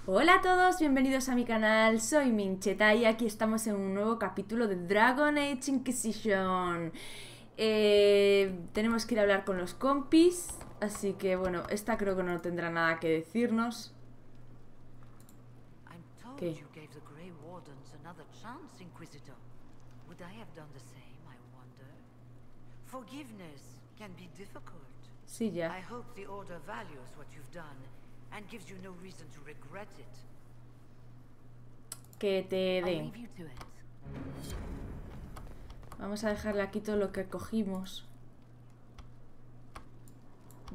Hola a todos, bienvenidos a mi canal, soy Mincheta y aquí estamos en un nuevo capítulo de Dragon Age Inquisition. Tenemos que ir a hablar con los compis, así que bueno, esta creo que no tendrá nada que decirnos. I'm told ¿Qué? you gave the Grey Wardens another chance, Inquisitor. Would I have done the same, I wonder? Forgiveness can be difficult. Sí, ya. I hope the Order values what you've done and gives you no reason to regret it. Que te I'll den. leave you to it. Vamos a dejarle aquí todo lo que cogimos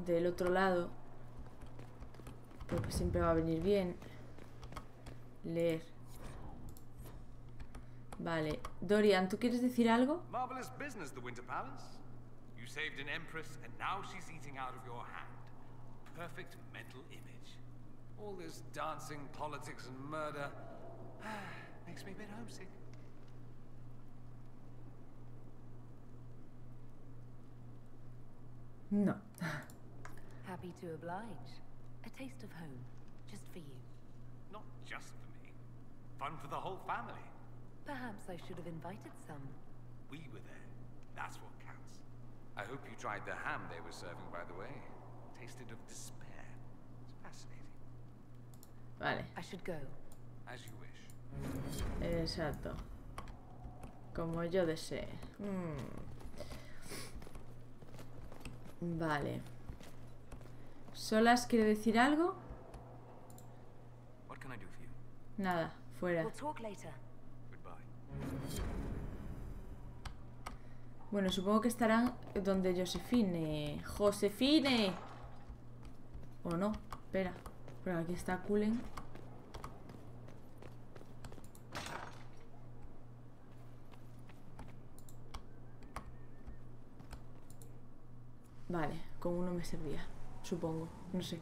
del otro lado, porque siempre va a venir bien leer. Vale, Dorian, ¿tú quieres decir algo? Marvelous business, the Winter Palace. You saved an empress, and now she's eating out of your hand. Perfect mental image. All this dancing, politics, and murder makes me a bit homesick. No. Happy to oblige. A taste of home, just for you. Not just for me. Fun for the whole family. Perhaps I should have invited some. We were there. That's what counts. I hope you tried the ham they were serving, by the way. Tasted of despair. It's fascinating. Vale, I should go. As you wish. exacto. Como yo desee. Vale. ¿Solas quiere decir algo? What can I do for you? Nada, fuera. We'll talk later. Goodbye. Bueno, supongo que estarán donde Josefine. ¡Josefine! ¿O no? Espera. Pero aquí está Cullen. Vale, con uno me servía. Supongo, no sé.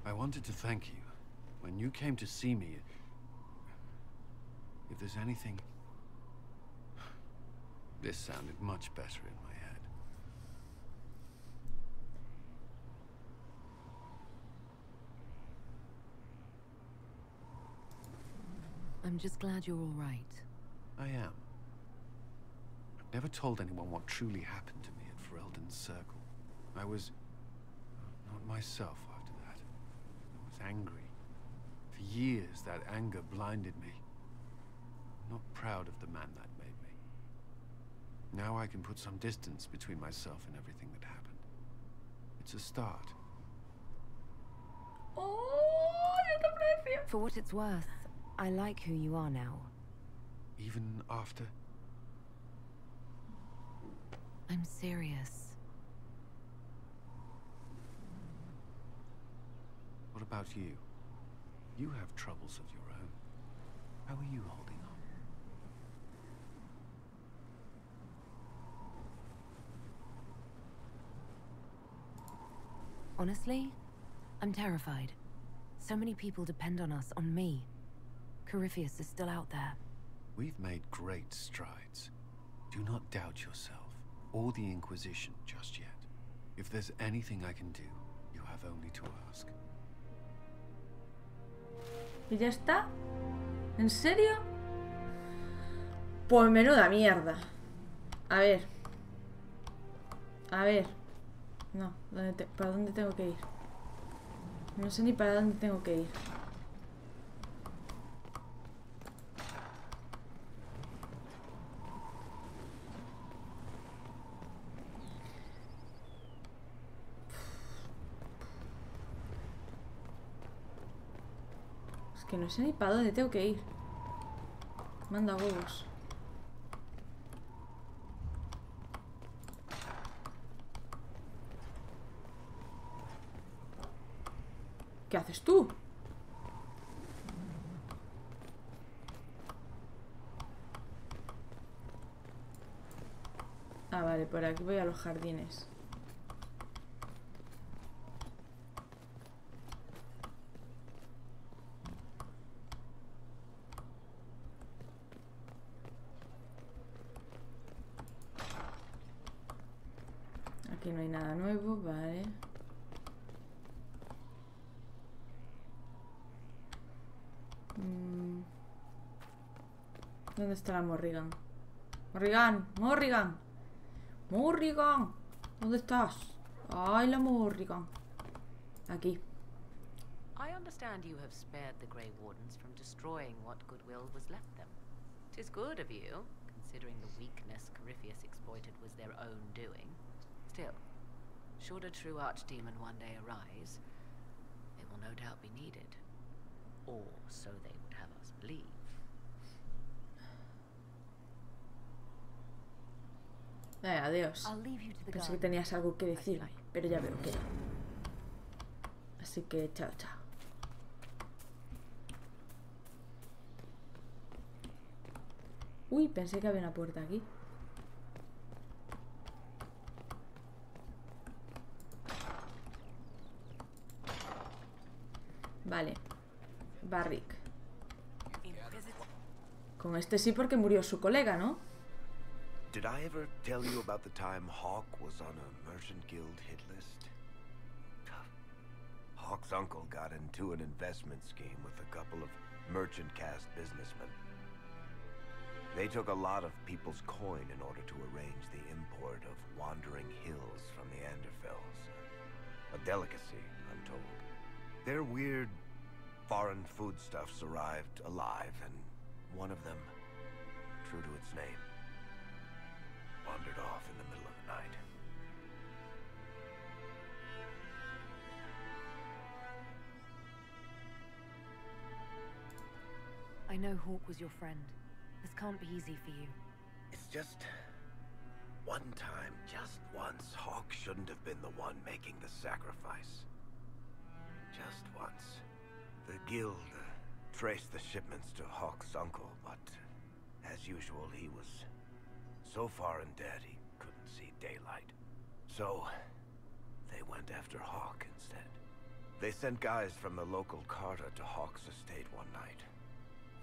I wanted to thank you. When you came to see me, if there's anything... This sounded much better in my head. I'm just glad you're all right. I am. I've never told anyone what truly happened to me at Ferelden's Circle. I was... not myself after that. I was angry. For years, that anger blinded me. I'm not proud of the man that made me. Now I can put some distance between myself and everything that happened. It's a start. ¡Oh! ¡Yo te aprecio! For what it's worth, I like who you are now. Even after... I'm serious. What about you? You have troubles of your own. How are you holding on? Honestly, I'm terrified. So many people depend on us, on me. Corypheus is still out there. We've made great strides. Do not doubt yourself, or the Inquisition just yet. If there's anything I can do, you have only to ask. ¿Y ya está? ¿En serio? Pues menuda mierda. A ver. A ver. No, ¿para dónde tengo que ir? No sé ni para dónde tengo que ir. Es que no sé ni para dónde tengo que ir. Manda huevos. ¿Qué haces tú? Ah, vale, por aquí voy a los jardines. aquí no hay nada nuevo, vale. ¿Dónde está la Morrigan? ¡Morrigan! ¡Morrigan! ¡Morrigan! ¿Dónde estás? ¡Ay, la Morrigan! Aquí. I understand you have spared the Grey Wardens from destroying what goodwill was left them. 'Tis good of you, considering the weakness Corypheus exploited was their own doing. Still, should a true archdemon one day arise, they will no doubt be needed. Or so they would have us believe. Adiós. I'll leave you to the Pensé que garden. tenías algo que decirme, pero ya veo que no. Así que chao, chao. Uy, pensé que había una puerta aquí. Vale. Barrick. Con este sí porque murió su colega, ¿no? Did I ever tell you about the time Hawk was on a merchant guild hit list? Hawk's uncle got into an investment scheme with a couple of merchant caste businessmen. They took a lot of people's coin in order to arrange the import of wandering hills from the Anderfells. A delicacy, I'm told. Their weird foreign foodstuffs arrived alive, and one of them, true to its name, wandered off in the middle of the night. I know Hawk was your friend. This can't be easy for you. It's just one time, just once, Hawk shouldn't have been the one making the sacrifice. Just once. The guild traced the shipments to Hawk's uncle, but as usual, he was so far in debt he couldn't see daylight. So they went after Hawk instead. They sent guys from the local carter to Hawk's estate one night.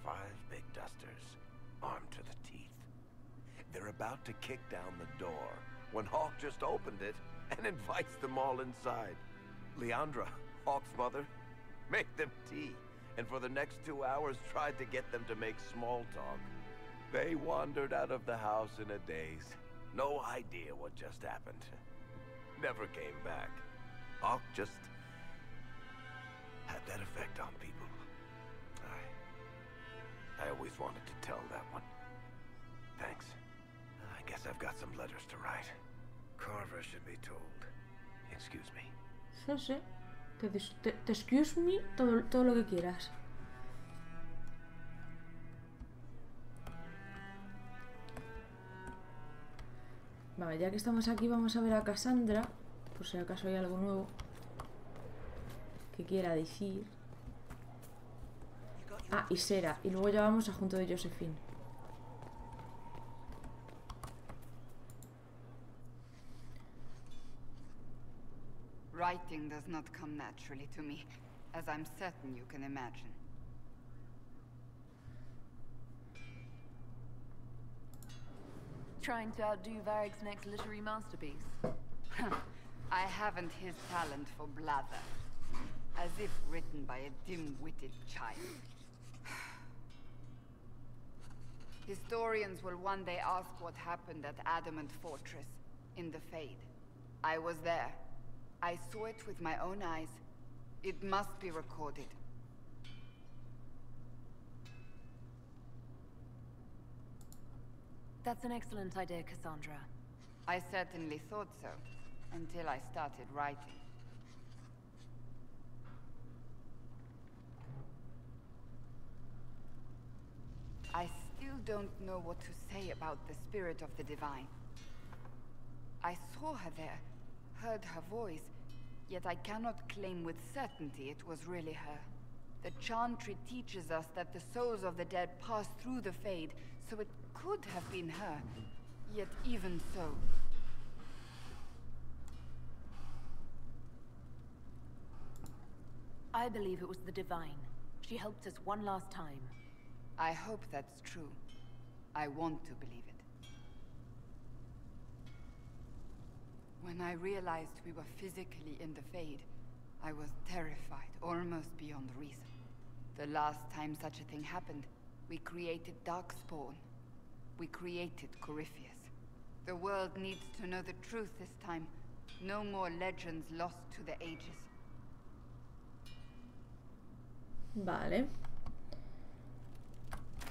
5 big dusters, armed to the teeth. They're about to kick down the door when Hawk just opened it and invites them all inside. Leandra, Hawk's mother, made them tea, and for the next 2 hours tried to get them to make small talk. They wandered out of the house in a daze. No idea what just happened. Never came back. Hawk just had that effect on people. I always wanted to tell that one. Thanks. I guess I've got some letters to write. Carver should be told. Excuse me. Sí, sí. Te excuse me todo lo que quieras. Vale, ya que estamos aquí vamos a ver a Cassandra, por si acaso hay algo nuevo que quiera decir. Ah, y Sera, y luego ya vamos a junto de Josephine. Writing does not come naturally to me, as I'm certain you can imagine. Trying to outdo Varrig's next literary masterpiece. I haven't his talent for blather. As if written by a dim-witted child. Historians will one day ask what happened at Adamant Fortress, in the Fade. I was there. I saw it with my own eyes. It must be recorded. That's an excellent idea, Cassandra. I certainly thought so, until I started writing. I still don't know what to say about the spirit of the divine. I saw her there, heard her voice, yet I cannot claim with certainty it was really her. The chantry teaches us that the souls of the dead pass through the Fade, so it could have been her. Yet even so... I believe it was the divine. She helped us one last time. I hope that's true. I want to believe it. When I realized we were physically in the Fade, I was terrified, almost beyond reason. The last time such a thing happened, we created Darkspawn. We created Corypheus. The world needs to know the truth this time. No more legends lost to the ages. Vale.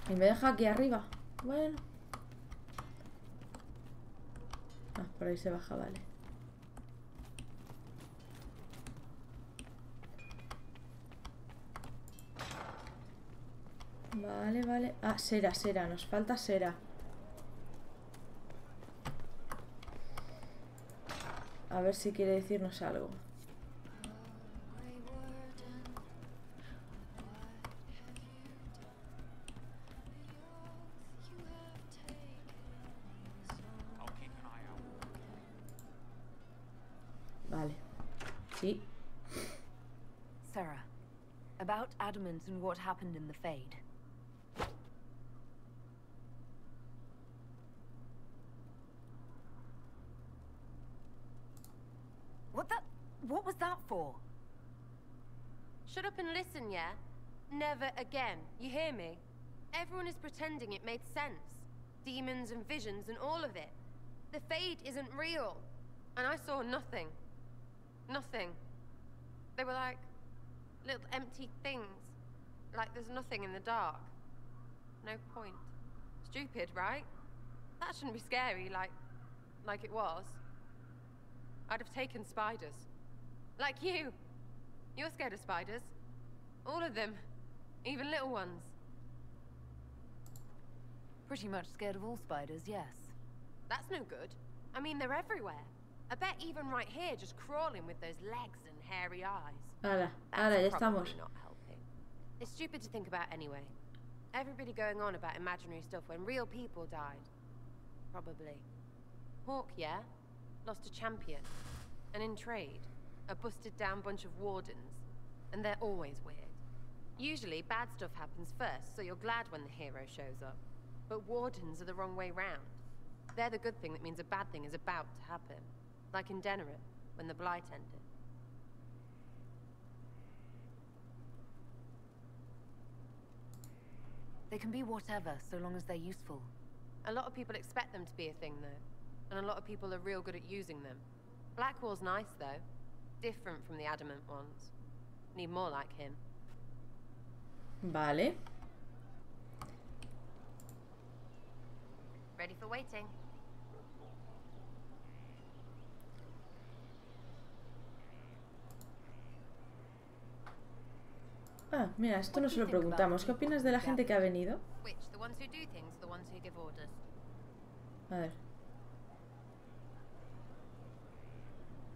Y me deja aquí arriba. Bueno. Ah, por ahí se baja, vale. Vale, vale. Ah, Sera, Sera. Nos falta Sera. A ver si quiere decirnos algo. Vale. Sí. Sarah, about Adamant and what happened in the Fade. What was that for? Shut up and listen, yeah? Never again. You hear me? Everyone is pretending it made sense. Demons and visions and all of it. The Fade isn't real. And I saw nothing. Nothing. They were like little empty things. Like there's nothing in the dark. No point. Stupid, right? That shouldn't be scary like it was. I'd have taken spiders. Like you. You're scared of spiders. All of them. Even little ones. Pretty much scared of all spiders, yes. That's no good. I mean, they're everywhere. I bet even right here, just crawling with those legs and hairy eyes. Ahora, ya estamos. Not helping. It's stupid to think about anyway. Everybody going on about imaginary stuff when real people died. Probably. Hawk, yeah? Lost a champion. And in trade, a busted down bunch of wardens. And they're always weird. Usually, bad stuff happens first, so you're glad when the hero shows up. But wardens are the wrong way round. They're the good thing that means a bad thing is about to happen. Like in Denerit, when the Blight ended. They can be whatever, so long as they're useful. A lot of people expect them to be a thing, though. And a lot of people are real good at using them. Blackwall's nice, though. Different from the Adamant ones. Need more like him. Vale. Ready for waiting. Ah, mira, esto no se lo preguntamos. ¿Qué opinas de la gente que ha venido? Which, the ones who do things, the ones who give orders? A ver.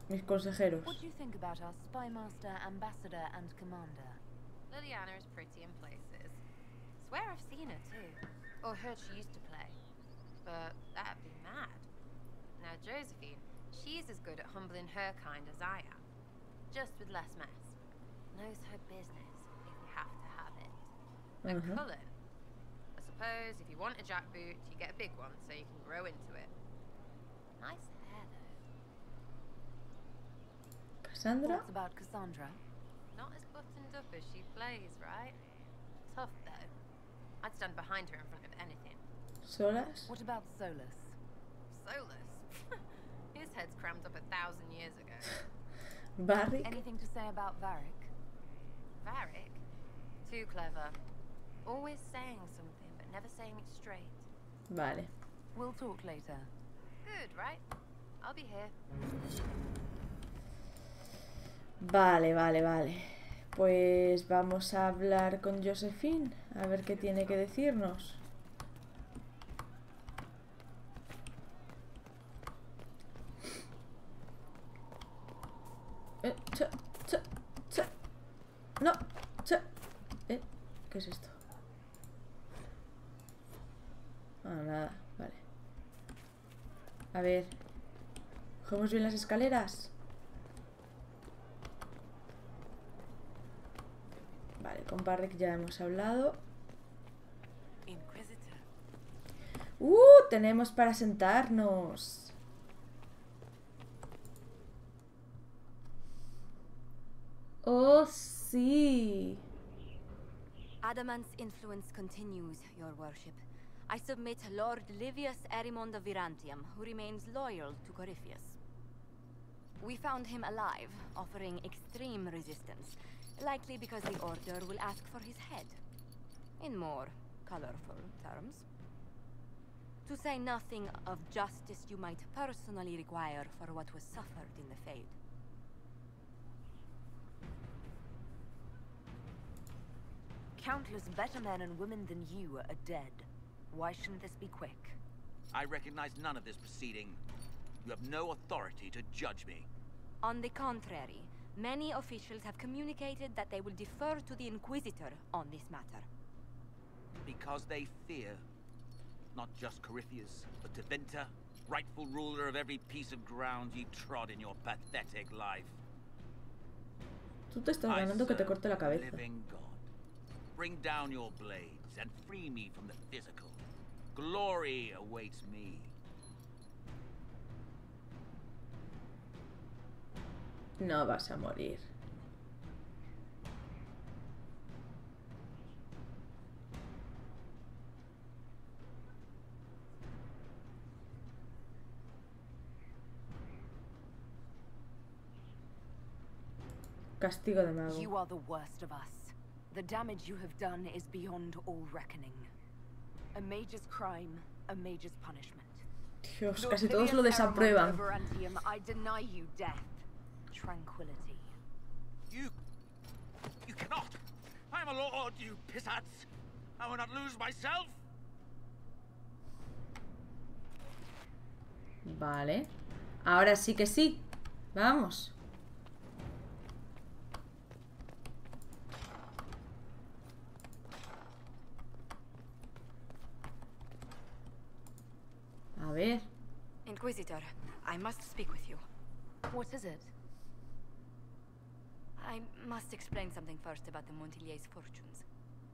Mis consejeros. What do you think about our spymaster, ambassador, and commander? Liliana is pretty in places. Swear I've seen her too. Or heard she used to play. But that'd be mad. Now Josephine, she's as good at humbling her kind as I am. Just with less mess. Knows her business, if you have to have it. And Cullen, I suppose if you want a jackboot, you get a big one so you can grow into it. Nice hair though. Cassandra? Thoughts about Cassandra? Not as buttoned up as she plays, right? Tough though. I'd stand behind her in front of anything. Solas? What about Solus? Solus? His head's crammed up 1,000 years ago. Barrick? Anything to say about Varric? Varric? Too clever. Always saying something, but never saying it straight. Vale. We'll talk later. Good, right? I'll be here. Vale, vale, vale. Pues vamos a hablar con Josephine. A ver qué tiene que decirnos. No. ¿Qué es esto? Ah, nada. Vale. A ver. ¿Cogemos bien las escaleras? Vale, con Barrick ya hemos hablado. Tenemos para sentarnos. Oh, sí. Adamant's influence continues, your worship. I submit Lord Livius Erimond of Virantium, who remains loyal to Corypheus. We found him alive, offering extreme resistance, likely because the Order will ask for his head. In more colorful terms. To say nothing of justice you might personally require for what was suffered in the Fade. Countless better men and women than you are dead. Why shouldn't this be quick? I recognize none of this proceeding. You have no authority to judge me. On the contrary, many officials have communicated that they will defer to the Inquisitor on this matter. Because they fear. Not just Corypheus, but Tevinter, rightful ruler of every piece of ground ye trod in your pathetic life. Tú te estás ganando que te corte la cabeza. Living God. Bring down your blades and free me from the physical. Glory awaits me. No vas a morir. Castigo de mago. You are the worst of us. The damage you have done is beyond all reckoning. A mage's crime, a mage's punishment. Dios, casi todos lo desaprueban. I deny you death. Tranquility. You cannot! I am a lord, you pissats! I will not lose myself! Vale. Ahora sí que sí. Vamos. A ver. Inquisitor, I must speak with you. What is it? I must explain something first about the Montiliers' fortunes.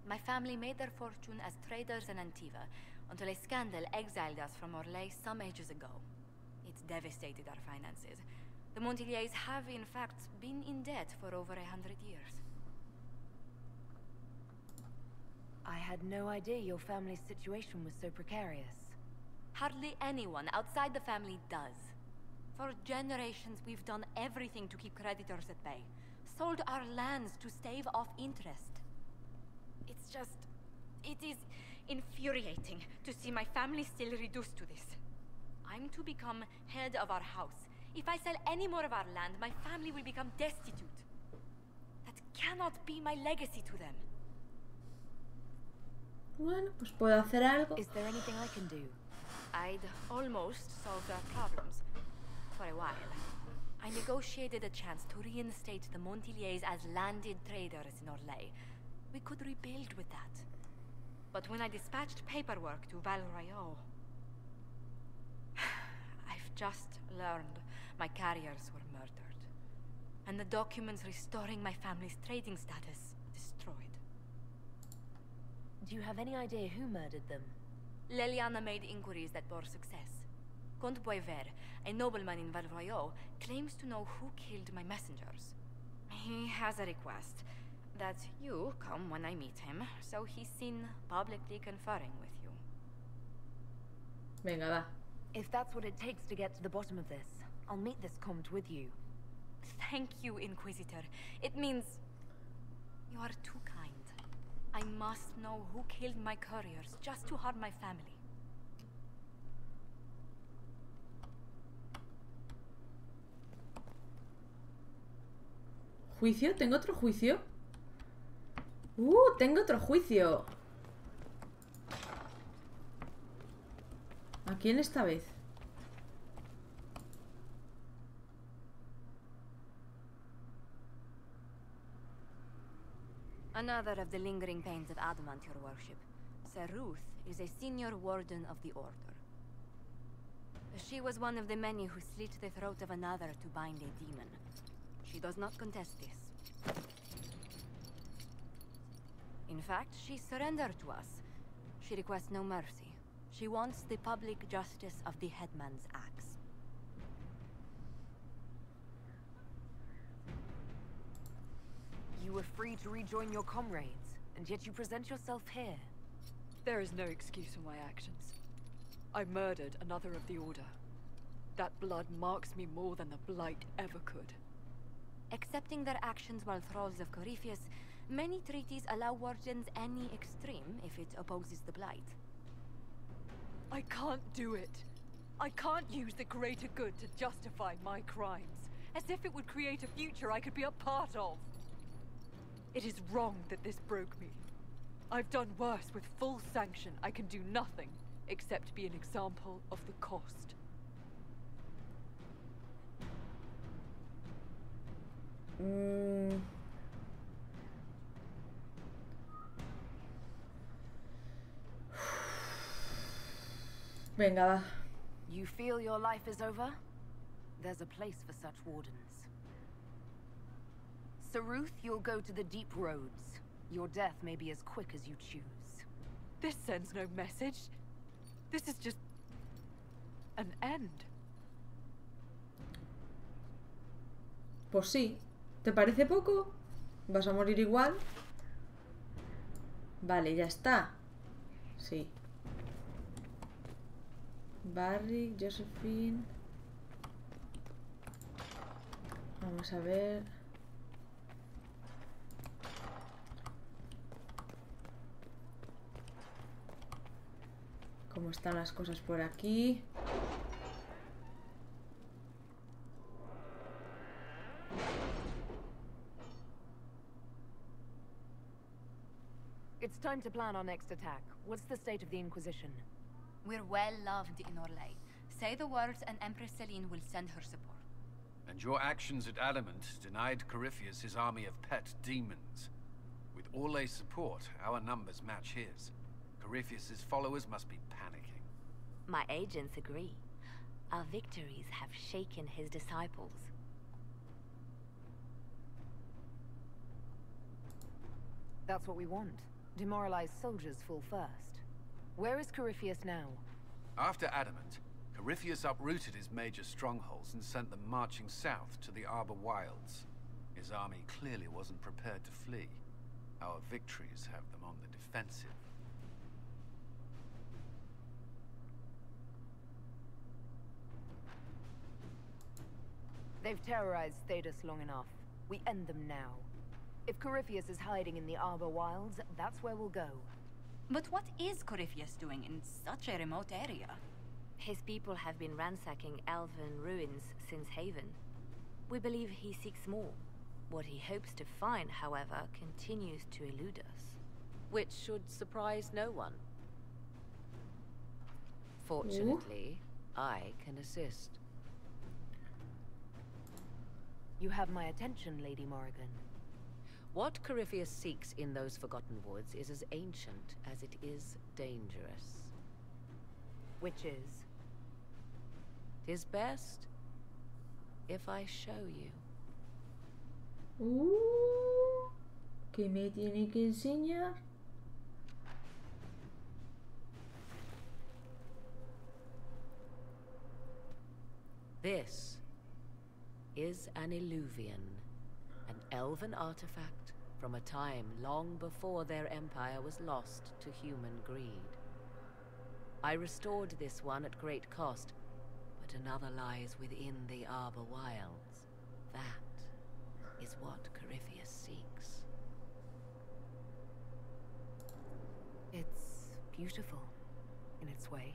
My family made their fortune as traders in Antiva until a scandal exiled us from Orlais some ages ago. It devastated our finances. The Montiliers have, in fact, been in debt for over 100 years. I had no idea your family's situation was so precarious. Hardly anyone outside the family does. For generations, we've done everything to keep creditors at bay. Sold our lands to stave off interest. It's just... it is infuriating to see my family still reduced to this. I'm to become head of our house. If I sell any more of our land, my family will become destitute. That cannot be my legacy to them. Bueno, pues puedo hacer algo. Is there anything I can do? I'd almost solved our problems. For a while. I negotiated a chance to reinstate the Montiliers as landed traders in Orlais. We could rebuild with that. But when I dispatched paperwork to Val Royeaux... I've just learned my carriers were murdered. And the documents restoring my family's trading status destroyed. Do you have any idea who murdered them? Leliana made inquiries that bore success. Comte Boisvert, a nobleman in Val Royeaux, claims to know who killed my messengers. He has a request that you come when I meet him, so he's seen publicly conferring with you. Venga, va. If that's what it takes to get to the bottom of this, I'll meet this Comte with you. Thank you, Inquisitor. It means you are too kind. I must know who killed my couriers just to harm my family. ¿Juicio? ¿Tengo otro juicio? Tengo otro juicio. ¿A quién esta vez? Another of the lingering pains of Adamant, your worship. Sir Ruth is a senior warden of the Order. She was one of the many who slit the throat of another to bind a demon. She does not contest this. In fact, she surrendered to us. She requests no mercy. She wants the public justice of the headman's axe. You were free to rejoin your comrades, and yet you present yourself here. There is no excuse for my actions. I murdered another of the Order. That blood marks me more than the Blight ever could. Accepting their actions while thralls of Corypheus, many treaties allow wardens any extreme if it opposes the Blight. I can't do it. I can't use the greater good to justify my crimes, as if it would create a future I could be a part of. It is wrong that this broke me. I've done worse with full sanction. I can do nothing except be an example of the cost. Venga, va. You feel your life is over? There's a place for such wardens. Saruth, you'll go to the deep roads. Your death may be as quick as you choose. This sends no message. This is just an end. Pues sí. ¿Te parece poco? ¿Vas a morir igual? Vale, ya está. Sí. Barry, Josephine. Vamos a ver. ¿Cómo están las cosas por aquí? It's time to plan our next attack. What's the state of the Inquisition? We're well loved in Orlais. Say the words and Empress Celine will send her support. And your actions at Adamant denied Corypheus his army of pet demons. With Orlais' support, our numbers match his. Corypheus' followers must be panicking. My agents agree. Our victories have shaken his disciples. That's what we want. Demoralized soldiers fall first. Where is Corypheus now? After Adamant, Corypheus uprooted his major strongholds and sent them marching south to the Arbor Wilds. His army clearly wasn't prepared to flee. Our victories have them on the defensive. They've terrorized Thedas long enough. We end them now. If Corypheus is hiding in the Arbor Wilds, that's where we'll go. But what is Corypheus doing in such a remote area? His people have been ransacking elven ruins since Haven. We believe he seeks more. What he hopes to find, however, continues to elude us. Which should surprise no one. Fortunately, I can assist. You have my attention, Lady Morrigan. What Corypheus seeks in those Forgotten Woods is as ancient as it is dangerous. Which is? 'Tis best if I show you. ¿Qué me tiene que enseñar? This is an Illuvian, an elven artifact from a time long before their empire was lost to human greed. I restored this one at great cost, but another lies within the Arbor Wilds. That is what Corypheus seeks. It's beautiful, in its way.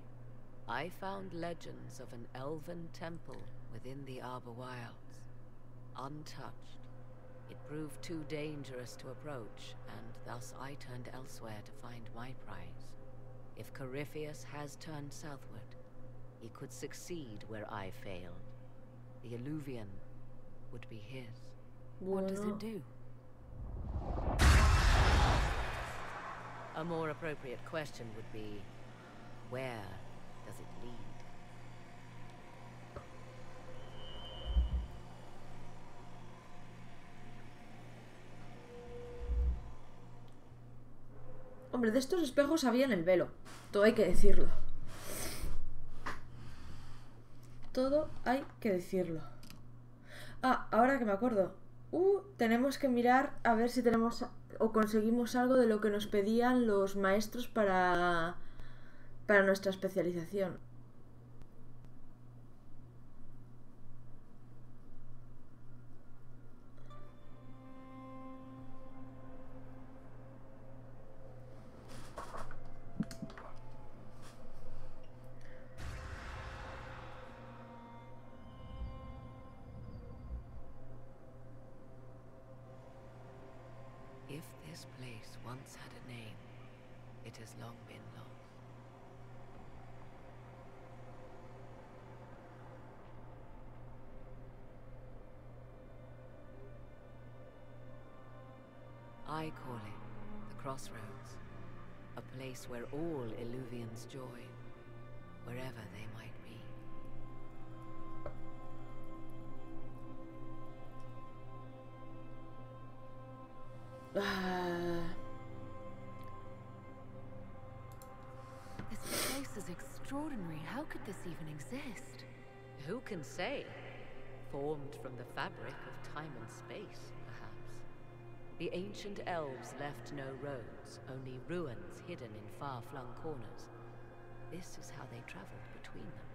I found legends of an elven temple within the Arbor Wilds. Untouched. It proved too dangerous to approach, and thus I turned elsewhere to find my prize. If Corypheus has turned southward, he could succeed where I failed. The Illuvian would be his. What does it do? A more appropriate question would be, where does it lead? Hombre, de estos espejos había en el velo. Todo hay que decirlo. Todo hay que decirlo. Ah, ahora que me acuerdo. Tenemos que mirar a ver si tenemos o conseguimos algo de lo que nos pedían los maestros para nuestra especialización. If this place once had a name, it has long been lost. I call it the Crossroads, a place where all Illuvians join, wherever they might be. This place is extraordinary. How could this even exist? Who can say? Formed from the fabric of time and space, perhaps. The ancient elves left no roads, only ruins hidden in far-flung corners. This is how they traveled between them.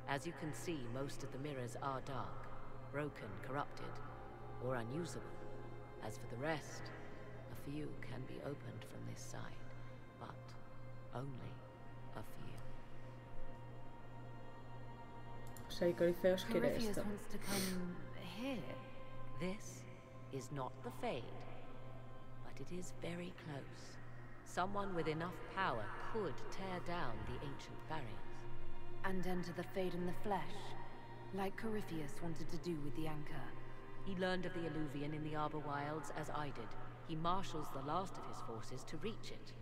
As you can see, most of the mirrors are dark, broken, corrupted, or unusable. As for the rest, a few can be opened from this side, but only a few. Soy Corifeos quiere Corypheus esto. wants to come here. This is not the Fade, but it is very close. Someone with enough power could tear down the ancient barriers. And enter the Fade in the flesh, like Corypheus wanted to do with the Anchor. He learned of the Illuvian in the Arbor Wilds as I did. He marshals the last of his forces to reach it.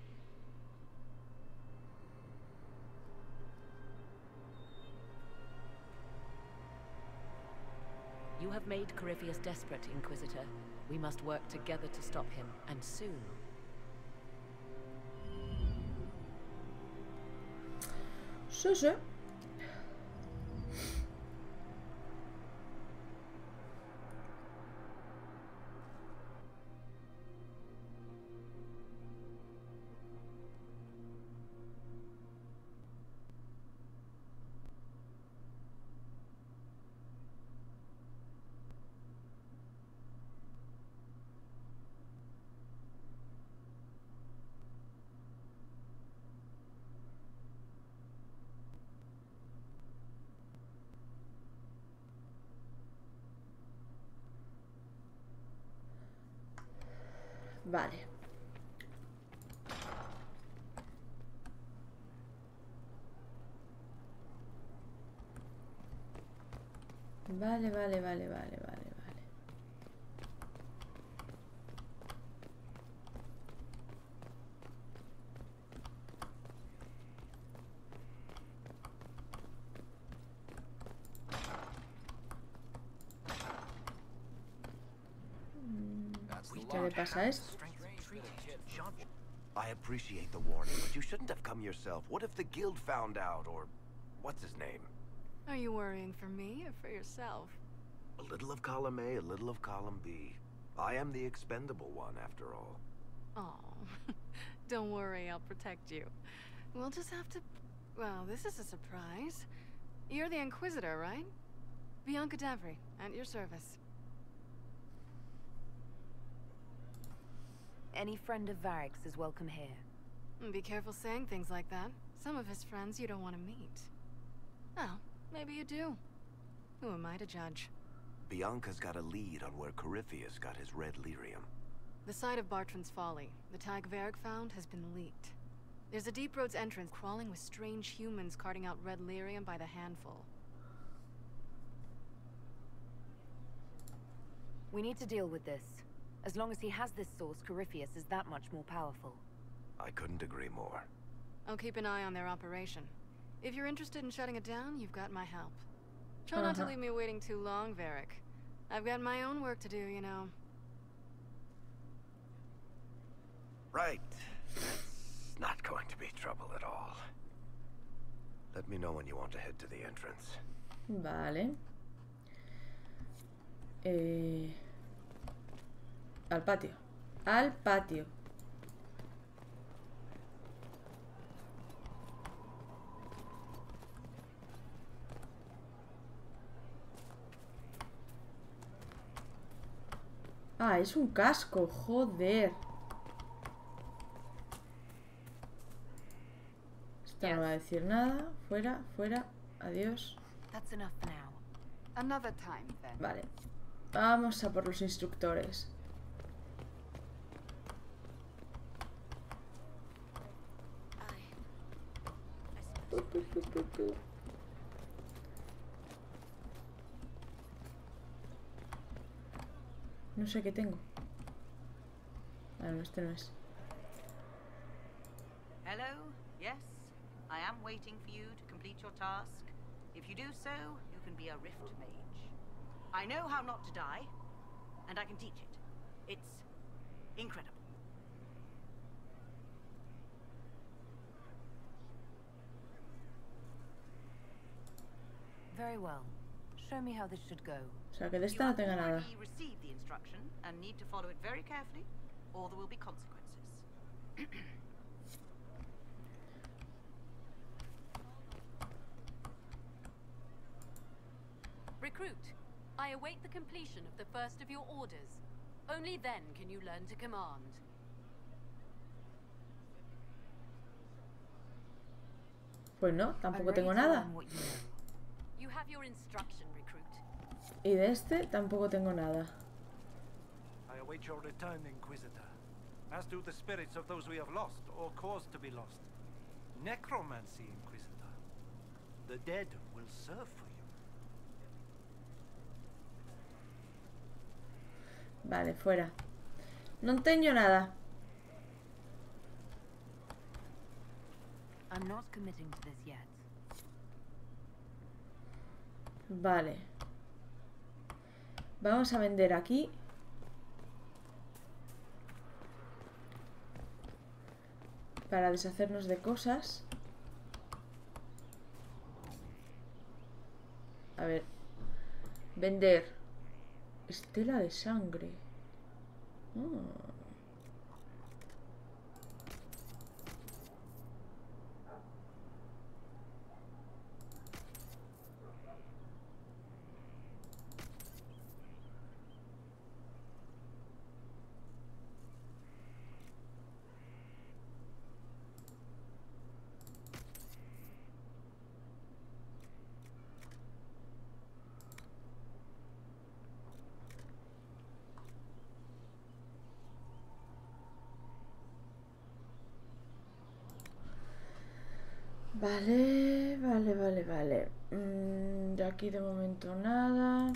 You have made Corypheus desperate, Inquisitor. We must work together to stop him, and soon. Sí. Vale. Vale. ¿Qué le pasa a esto? I appreciate the warning, but you shouldn't have come yourself. What if the guild found out, or what's his name? Are you worrying for me or for yourself? A little of column A, a little of column B. I am the expendable one, after all. Oh, don't worry, I'll protect you. We'll just have to... Well, this is a surprise. You're the Inquisitor, right? Bianca Davry, at your service. Any friend of Varric's is welcome here. Be careful saying things like that. Some of his friends you don't want to meet. Oh, maybe you do. Who am I to judge? Bianca's got a lead on where Corypheus got his red lyrium. The site of Bartran's Folly, the tag Varric found, has been leaked. There's a Deep Roads entrance crawling with strange humans carting out red lyrium by the handful. We need to deal with this. As long as he has this source, Corypheus is that much more powerful. I couldn't agree more. I'll keep an eye on their operation. If you're interested in shutting it down, you've got my help. Try not to leave me waiting too long, Varric. I've got my own work to do, you know. Right. That's not going to be trouble at all. Let me know when you want to head to the entrance. Vale. Al patio. Al patio. Ah, es un casco, joder. Esta no va a decir nada. Fuera, fuera. Adiós. That's enough for now. Another time, then. Vale. Vamos a por los instructores. No sé qué tengo. Ah, no, este no es. Hello? Yes? I am waiting for you to complete your task. If you do so, you can be a rift mage. I know how not to die, and I can teach it. It's incredible. Very well. Show me how this should go. O sea, que de esta no tenga nada. You received the instruction and need to follow it very carefully, or there will be consequences. Recruit, I await the completion of the first of your orders. Only then can you learn to command. Pues no, tampoco tengo nada. You have your instruction, recruit. Y de este tampoco tengo nada. I await your return, Inquisitor. As do the spirits of those we have lost, or caused to be lost. Necromancy, Inquisitor. The dead will serve for you. Vale, fuera. No tengo nada. I'm not committing to this yet. Vale. Vamos a vender aquí. Para deshacernos de cosas. A ver. Vender. Estela de sangre. Vale, vale, vale, vale. De aquí de momento nada.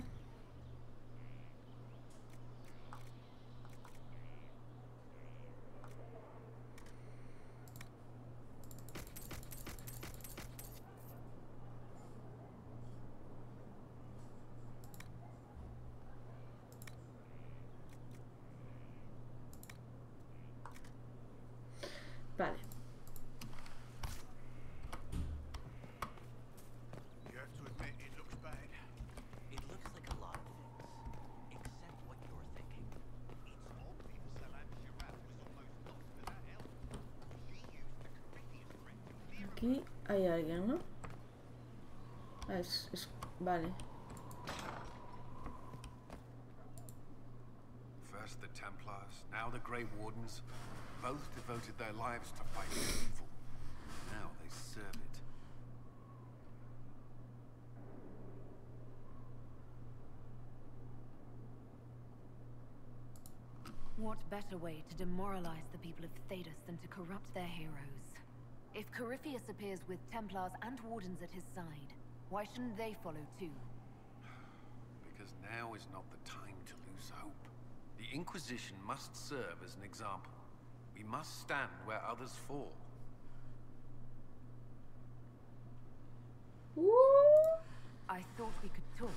Vale. Aquí hay alguien, ¿no? Ah, vale. First the Templars, now the Grey Wardens. Both devoted their lives to fighting evil. Now they serve it. What better way to demoralize the people of Thedas than to corrupt their heroes? If Corypheus appears with Templars and Wardens at his side, why shouldn't they follow too? Because now is not the time to lose hope. The Inquisition must serve as an example. We must stand where others fall. I thought we could talk.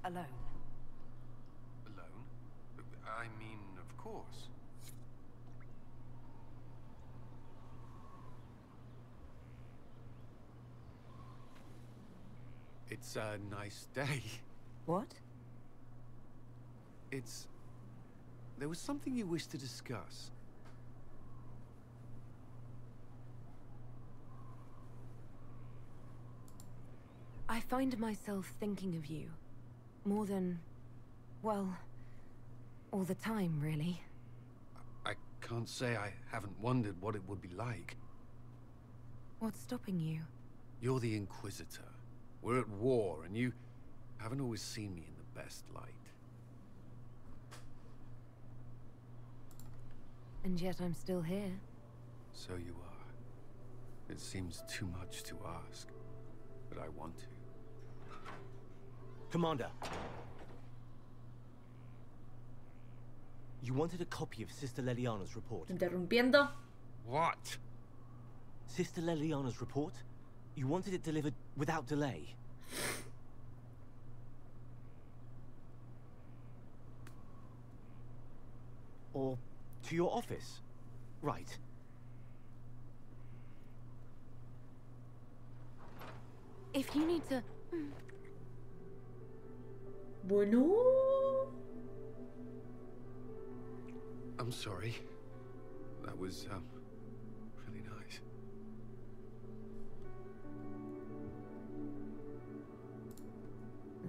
Alone. Alone? I mean, of course. It's a nice day. What? There was something you wished to discuss. I find myself thinking of you. More than... well... all the time, really. I can't say I haven't wondered what it would be like. What's stopping you? You're the Inquisitor. We're at war, and you haven't always seen me in the best light. And yet I'm still here. So you are. It seems too much to ask, but I want to. Commander. You wanted a copy of Sister Leliana's report. Interrumpiendo. What? Sister Leliana's report? You wanted it delivered without delay. Or to your office. Right. If you need to... Bueno... I'm sorry. That was, really nice.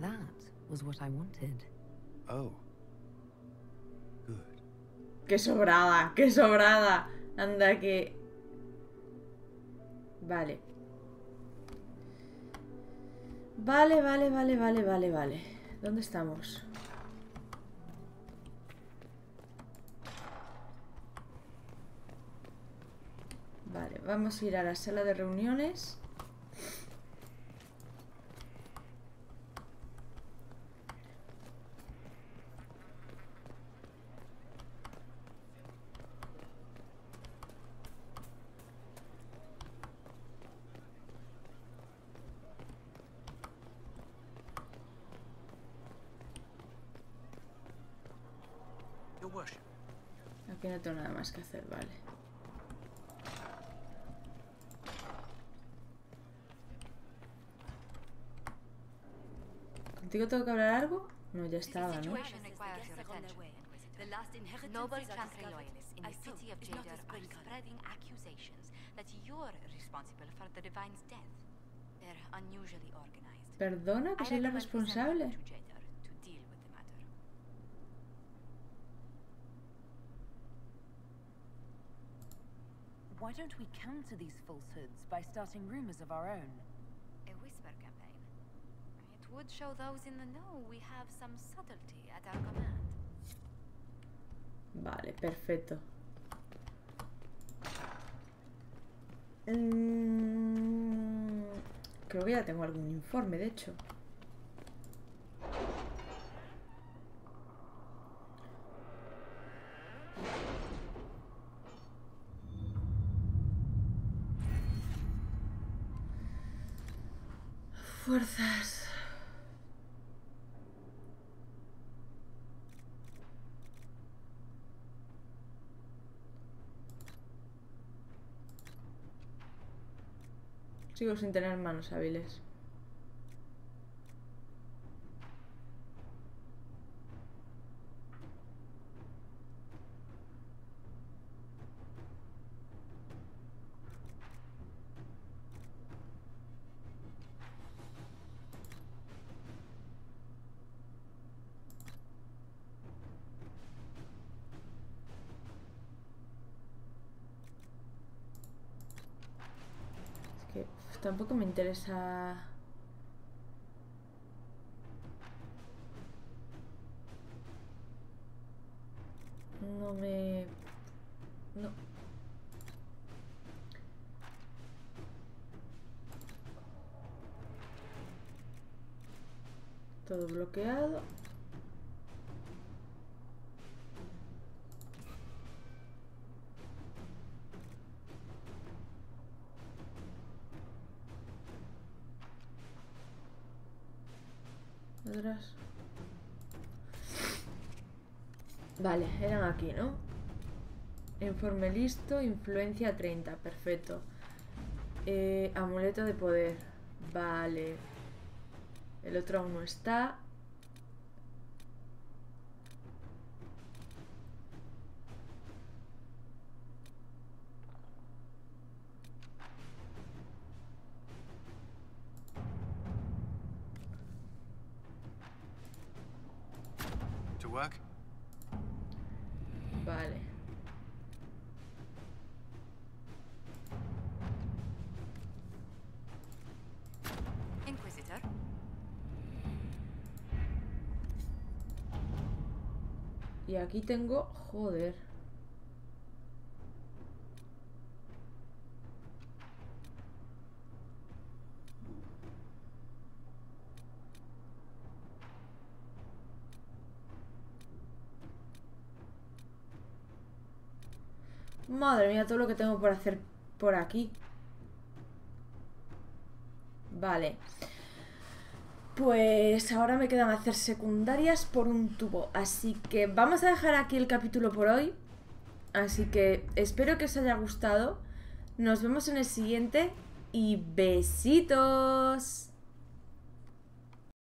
That was what I wanted. Oh. Good. ¡Qué sobrada! ¡Qué sobrada! Anda que... Vale. Vale. ¿Dónde estamos? Vale, vamos a ir a la sala de reuniones. Aquí no tengo nada más que hacer, vale. ¿Contigo tengo que hablar algo? No, ya estaba, ¿no? Noble Chantry loyalists in the city of Jadar are spreading accusations that you're responsible for the Divine's death. They're unusually organized. Perdona, que soy la responsable. Why don't we counter these falsehoods by starting rumors of our own? A whisper campaign. It would show those in the know we have some subtlety at our command. Vale, perfecto. Creo que ya tengo algún informe, de hecho. Fuerzas. Sigo sin tener manos hábiles. Tampoco me interesa... No me... No. Todo bloqueado. Vale, eran aquí, ¿no? Informe listo, influencia 30, perfecto. Amuleto de poder. Vale. El otro aún no está. work? Vale. Inquisitor. Y aquí tengo... Joder. Madre mía, todo lo que tengo por hacer por aquí. Vale. Pues ahora me quedan hacer secundarias por un tubo. Así que vamos a dejar aquí el capítulo por hoy. Así que espero que os haya gustado. Nos vemos en el siguiente. Y besitos.